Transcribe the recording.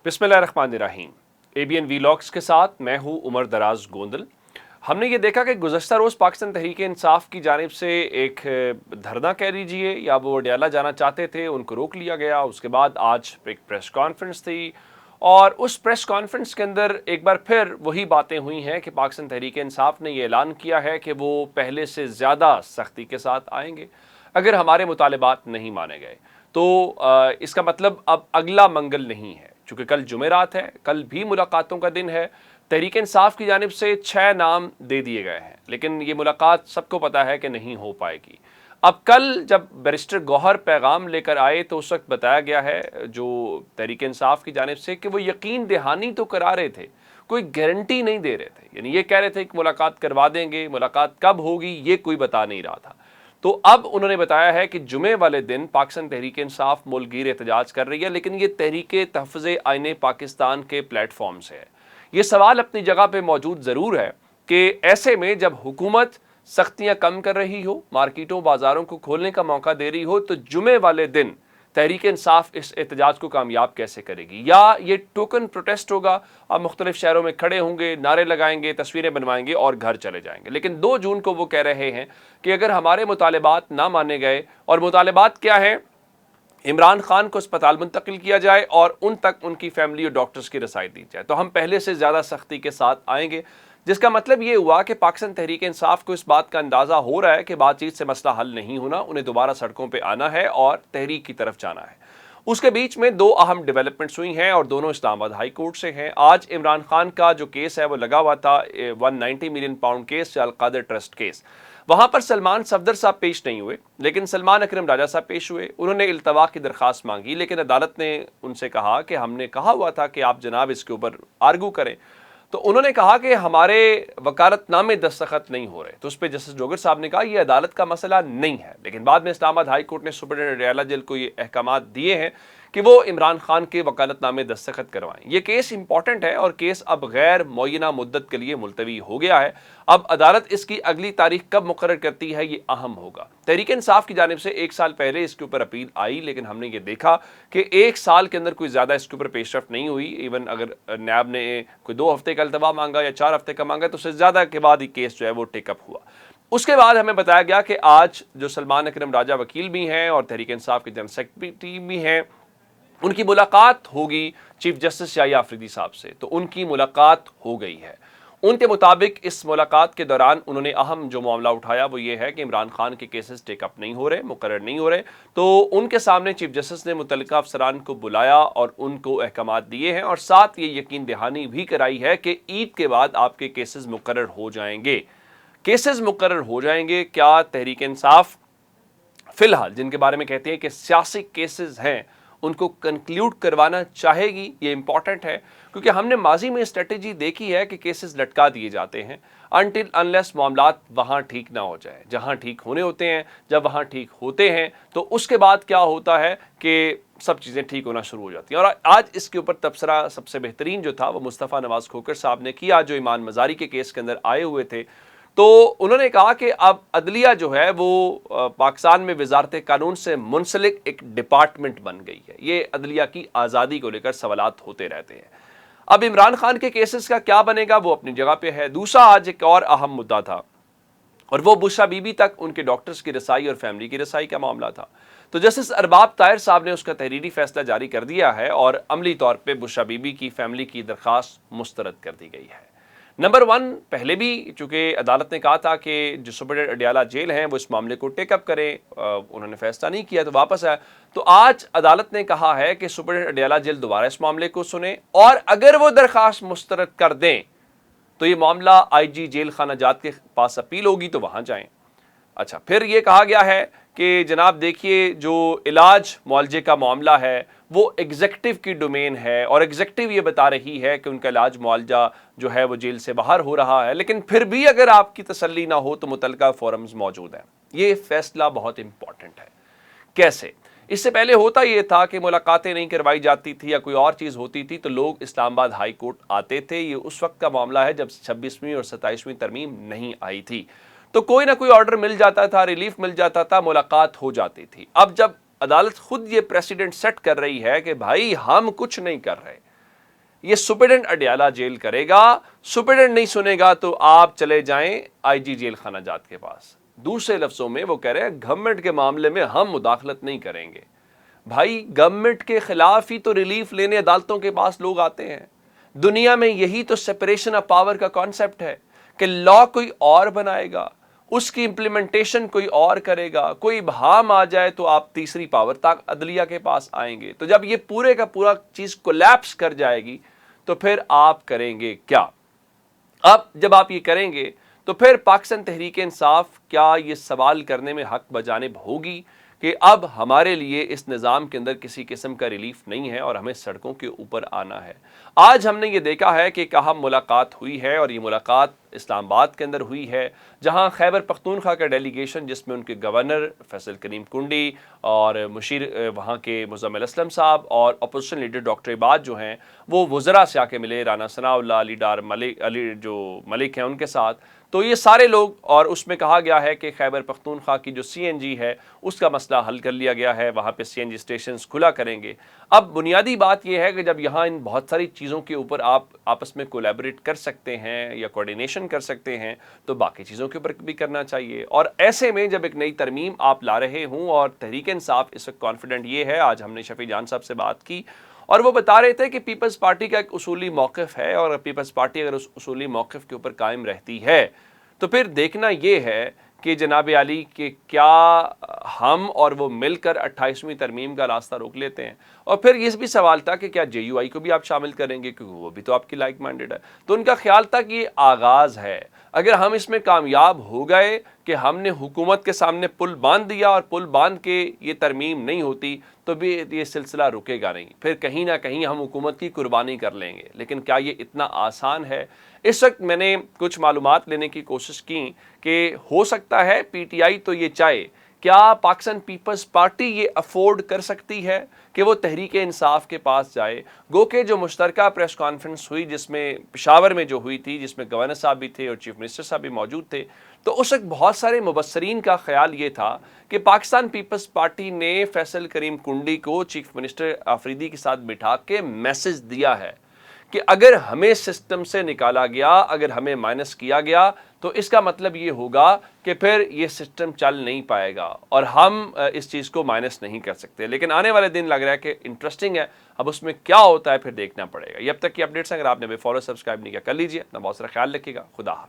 बिस्मिल्लाहिर्रहमानिर्रहीम। ABN vlogs के साथ मैं हूँ उमर दराज गोंदल। हमने ये देखा कि गुज़श्ता रोज़ पाकिस्तान तहरीक इंसाफ की जानिब से एक धरना कह लीजिए या वो अडयाला जाना चाहते थे, उनको रोक लिया गया। उसके बाद आज एक प्रेस कॉन्फ्रेंस थी और उस प्रेस कॉन्फ्रेंस के अंदर एक बार फिर वही बातें हुई हैं कि पाकिस्तान तहरीक इंसाफ ने ये ऐलान किया है कि वो पहले से ज़्यादा सख्ती के साथ आएंगे अगर हमारे मुतालिबात नहीं माने गए। तो इसका मतलब अब अगला मंगल नहीं है, चूँकि कल जुमेरात है, कल भी मुलाकातों का दिन है। तहरीक इंसाफ की जानिब से 6 नाम दे दिए गए हैं, लेकिन ये मुलाकात सबको पता है कि नहीं हो पाएगी। अब कल जब बैरिस्टर गौहर पैगाम लेकर आए तो उस वक्त बताया गया है जो तहरीक इंसाफ की जानिब से कि वो यकीन दहानी तो करा रहे थे, कोई गारंटी नहीं दे रहे थे। यानी ये कह रहे थे कि मुलाकात करवा देंगे, मुलाकात कब होगी ये कोई बता नहीं रहा था। तो अब उन्होंने बताया है कि जुमे वाले दिन पाकिस्तान तहरीक इंसाफ मुल्कगीर एहतजाज कर रही है, लेकिन ये तहरीक तहफ़्फ़ुज़ आईन पाकिस्तान के प्लेटफॉर्म से है। ये सवाल अपनी जगह पे मौजूद ज़रूर है कि ऐसे में जब हुकूमत सख्तियाँ कम कर रही हो, मार्केटों बाज़ारों को खोलने का मौका दे रही हो, तो जुमे वाले दिन तहरीक इंसाफ इस एहतजाज को कामयाब कैसे करेगी? या ये टोकन प्रोटेस्ट होगा, अब मुख्तलिफ शहरों में खड़े होंगे, नारे लगाएंगे, तस्वीरें बनवाएंगे और घर चले जाएंगे। लेकिन 2 जून को वो कह रहे हैं कि अगर हमारे मुतालिबात ना माने गए, और मुतालिबात क्या है, इमरान खान को अस्पताल मुंतकिल किया जाए और उन तक उनकी फैमिली और डॉक्टर्स की रसाई दी जाए, तो हम पहले से ज़्यादा सख्ती के साथ आएंगे। जिसका मतलब ये हुआ कि पाकिस्तान तहरीक इंसाफ को इस बात का अंदाज़ा हो रहा है कि बातचीत से मसला हल नहीं होना, उन्हें दोबारा सड़कों पर आना है और तहरीक की तरफ जाना है। उसके बीच में 2 अहम डेवलपमेंट्स हुई हैं और दोनों इस्लामाबाद हाई कोर्ट से हैं। आज इमरान खान का जो केस है वो लगा हुआ था, 190 million pound case, Al-Qadir trust case. वहाँ पर सलमान सफदर साहब पेश नहीं हुए, लेकिन सलमान अकरम राजा साहब पेश हुए। उन्होंने इल्तवा की दरख्वास्त मांगी, लेकिन अदालत ने उनसे कहा कि हमने कहा हुआ था कि आप जनाब इसके ऊपर आर्गू करें। तो उन्होंने कहा कि हमारे वकालतनामे दस्तखत नहीं हो रहे। तो उस पर जस्टिस डोगर साहब ने कहा यह अदालत का मसला नहीं है, लेकिन बाद में इस्लामाबाद हाई कोर्ट ने सुपरिटेंडेंट अडयाला जेल को ये अहकामात दिए हैं कि वो इमरान खान के वकालतनामे दस्तखत करवाएं। ये केस इंपॉर्टेंट है और केस अब गैर मुअय्यना मुद्दत के लिए मुलतवी हो गया है। अब अदालत इसकी अगली तारीख कब मुकर्रर करती है ये अहम होगा। तहरीक इंसाफ की जानिब से 1 साल पहले इसके ऊपर अपील आई, लेकिन हमने ये देखा कि 1 साल के अंदर कोई ज़्यादा इसके ऊपर पेशरफ नहीं हुई। इवन अगर नैब ने कोई 2 हफ्ते का इल्तवा मांगा या 4 हफ्ते का मांगा, तो उससे ज़्यादा के बाद ही केस जो है वो टेकअप हुआ। उसके बाद हमें बताया गया कि आज जो सलमान अकरम राजा वकील भी हैं और तहरीक इंसाफ के जनरल सेक्रेटरी भी हैं, उनकी मुलाकात होगी चीफ जस्टिस याहिया अफरीदी साहब से। तो उनकी मुलाकात हो गई है। उनके मुताबिक इस मुलाकात के दौरान उन्होंने अहम जो मामला उठाया वो ये है कि इमरान खान के केसेस टेकअप नहीं हो रहे, मुकर्रर नहीं हो रहे। तो उनके सामने चीफ जस्टिस ने मुतल्लिका अफसरान को बुलाया और उनको अहकामात दिए हैं और साथ ये यकीन दहानी भी कराई है कि ईद के बाद आपके केसेस मुकर्रर हो जाएंगे। केसेस मुकर्रर हो जाएंगे। क्या तहरीक इंसाफ फिलहाल जिनके बारे में कहते हैं कि सियासी केसेस हैं उनको कंक्लूड करवाना चाहेगी? ये इंपॉर्टेंट है क्योंकि हमने माजी में स्ट्रेटेजी देखी है कि केसेस लटका दिए जाते हैं अनटिल अनलेस मामलात वहाँ ठीक ना हो जाए। जहाँ ठीक होने होते हैं, जब वहाँ ठीक होते हैं तो उसके बाद क्या होता है कि सब चीज़ें ठीक होना शुरू हो जाती हैं। और आज इसके ऊपर तबसरा सबसे बेहतरीन जो था वो मुस्तफ़ा नवाज़ खोकर साहब ने किया, जो ईमान मज़ारी के केस के अंदर आए हुए थे। तो उन्होंने कहा कि अब अदलिया जो है वो पाकिस्तान में वजारत कानून से मुंसलिक एक डिपार्टमेंट बन गई है। ये अदलिया की आज़ादी को लेकर सवालात होते रहते हैं। अब इमरान खान के केसेस का क्या बनेगा वो अपनी जगह पे है। दूसरा आज एक और अहम मुद्दा था और वो बुशरा बीबी तक उनके डॉक्टर्स की रसाई और फैमिली की रसाई का मामला था। तो जस्टिस अरबाब ताहिर साहब ने उसका तहरीरी फैसला जारी कर दिया है और अमली तौर पर बुशरा बीबी की फैमिली की दरख्वास्त मुस्तरद कर दी गई है। नंबर 1, पहले भी चूँकि अदालत ने कहा था कि जो सुपरिटेंडेंट अडयाला जेल हैं वो इस मामले को टेकअप करें, उन्होंने फैसला नहीं किया तो वापस आया। तो आज अदालत ने कहा है कि सुपरिटेंडेंट अडयाला जेल दोबारा इस मामले को सुने और अगर वो दरख्वास्त मुस्तरद कर दें तो ये मामला IG जेल खाना जात के पास अपील होगी तो वहाँ जाएँ। अच्छा, फिर ये कहा गया है कि जनाब देखिए जो इलाज मुआलजे का मामला है वो एग्जेक्टिव की डोमेन है और एग्जेक्टिव ये बता रही है कि उनका इलाज मुआलजा जो है वो जेल से बाहर हो रहा है, लेकिन फिर भी अगर आपकी तसल्ली ना हो तो मुतल्लिका फोरम्स मौजूद हैं। ये फैसला बहुत इंपॉर्टेंट है। कैसे? इससे पहले होता ये था कि मुलाकातें नहीं करवाई जाती थी या कोई और चीज़ होती थी तो लोग इस्लामाबाद हाई कोर्ट आते थे। ये उस वक्त का मामला है जब 26वीं और 27वीं तरमीम नहीं आई थी, तो कोई ना कोई ऑर्डर मिल जाता था, रिलीफ मिल जाता था, मुलाकात हो जाती थी। अब जब अदालत खुद ये प्रेसिडेंट सेट कर रही है कि भाई हम कुछ नहीं कर रहे, یہ سپرڈنٹ اڈیالہ جیل کرے گا، سپرڈنٹ نہیں سنے گا تو آپ چلے جائیں آئی جی جیل خانہ جات کے پاس۔ دوسرے لفظوں میں وہ کہہ رہے ہیں گورنمنٹ کے معاملے میں ہم مداخلت نہیں کریں گے۔ بھائی گورنمنٹ کے خلاف ہی تو ریلیف لینے عدالتوں کے پاس لوگ آتے ہیں۔ دنیا میں یہی تو سپریشن آف پاور کا کانسیپٹ ہے کہ لا کوئی اور بنائے گا، اس کی امپلیمنٹیشن کوئی اور کرے گا، کوئی ابہام آ جائے تو آپ تیسری پاور تک عدلیہ کے پاس آئیں گے۔ تو جب یہ پورے کا پورا چیز کولیپس کر جائے گی تو پھر آپ کریں گے کیا؟ اب جب آپ یہ کریں گے تو پھر پاکستان تحریک انصاف کیا یہ سوال کرنے میں حق بجانب ہوگی کہ اب ہمارے لیے اس نظام کے اندر کسی قسم کا ریلیف نہیں ہے اور ہمیں سڑکوں کے اوپر آنا ہے؟ آج ہم نے یہ دیکھا ہے کہ کہاں ملاقات ہوئی ہے، اور یہ ملاقات اسلام آباد کے اندر ہوئی ہے، جہاں خیبر پختونخوا کا ڈیلیگیشن جس میں ان کے گورنر فیصل کریم کنڈی اور مشیر وہاں کے مزمل اسلم صاحب اور اپوزیشن لیڈر ڈاکٹر عباد جو ہیں وہ وزراء سے آ کے ملے، رانا ثناء اللہ، علی ڈار ملک، علی جو ملک ہیں ان کے ساتھ، تو یہ سارے لوگ، اور اس میں کہا گیا ہے کہ خیبر پختونخوا کی جو سی این جی ہے اس کا مسئلہ حل کر لیا گیا ہے، وہاں پہ سی این جی اسٹیشنز کھلا کریں گے۔ اب بنیادی بات یہ ہے کہ جب یہاں ان بہت ساری چیزوں کے اوپر آپ آپس میں کولیبریٹ کر سکتے ہیں یا کوارڈینیشن کر سکتے ہیں تو باقی چیزوں کے اوپر بھی کرنا چاہیے۔ اور ایسے میں جب ایک نئی ترمیم آپ لا رہے ہوں، اور تحریک انصاف اس وقت کانفیڈنٹ یہ ہے، آج ہم نے شفیع جان صاحب سے بات کی اور وہ بتا رہے تھے کہ پیپلز پارٹی کا ایک اصولی موقف ہے، اور پیپلز پارٹی اگر اس اصولی موقف کے اوپر قائم رہتی ہے تو پھر دیکھنا یہ ہے کہ جناب علی کہ کیا ہم اور وہ مل کر 28ویں ترمیم کا راستہ روک لیتے ہیں۔ اور پھر یہ بھی سوال تھا کہ کیا جے یو آئی کو بھی آپ شامل کریں گے، کیونکہ وہ بھی تو آپ کی لائک مائنڈڈ ہے۔ تو ان کا خیال تھا کہ یہ آغاز ہے، اگر ہم اس میں کامیاب ہو گئے کہ ہم نے حکومت کے سامنے پل باندھ دیا اور پل باندھ کے یہ ترمیم نہیں ہوتی تو بھی یہ سلسلہ رکے گا نہیں، پھر کہیں نہ کہیں ہم حکومت کی قربانی کر لیں گے۔ لیکن کیا یہ اتنا آسان ہے؟ اس وقت میں نے کچھ معلومات لینے کی کوشش کی کہ ہو سکتا ہے پی ٹی آئی تو یہ چاہے، کیا پاکستان پیپلز پارٹی یہ افورڈ کر سکتی ہے کہ وہ تحریک انصاف کے پاس جائے؟ گو کہ جو مشترکہ پریس کانفرنس ہوئی جس میں پشاور میں جو ہوئی تھی، جس میں گورنر صاحب بھی تھے اور چیف منسٹر صاحب بھی موجود تھے، تو اس وقت بہت سارے مبصرین کا خیال یہ تھا کہ پاکستان پیپلز پارٹی نے فیصل کریم کنڈی کو چیف منسٹر آفریدی کے ساتھ بٹھا کے میسج دیا ہے کہ اگر ہمیں سسٹم سے نکالا گیا، اگر ہمیں مائنس کیا گیا تو اس کا مطلب یہ ہوگا کہ پھر یہ سسٹم چل نہیں پائے گا اور ہم اس چیز کو مائنس نہیں کر سکتے۔ لیکن آنے والے دن لگ رہا ہے کہ انٹرسٹنگ ہے، اب اس میں کیا ہوتا ہے پھر دیکھنا پڑے گا۔ یہ اب تک کی اپڈیٹس اگر آپ نے بھی فالو سبسکرائب نہیں کیا کر لیجئے، اپنا بہت سارا خیال رکھیے گا۔ خدا حافظ۔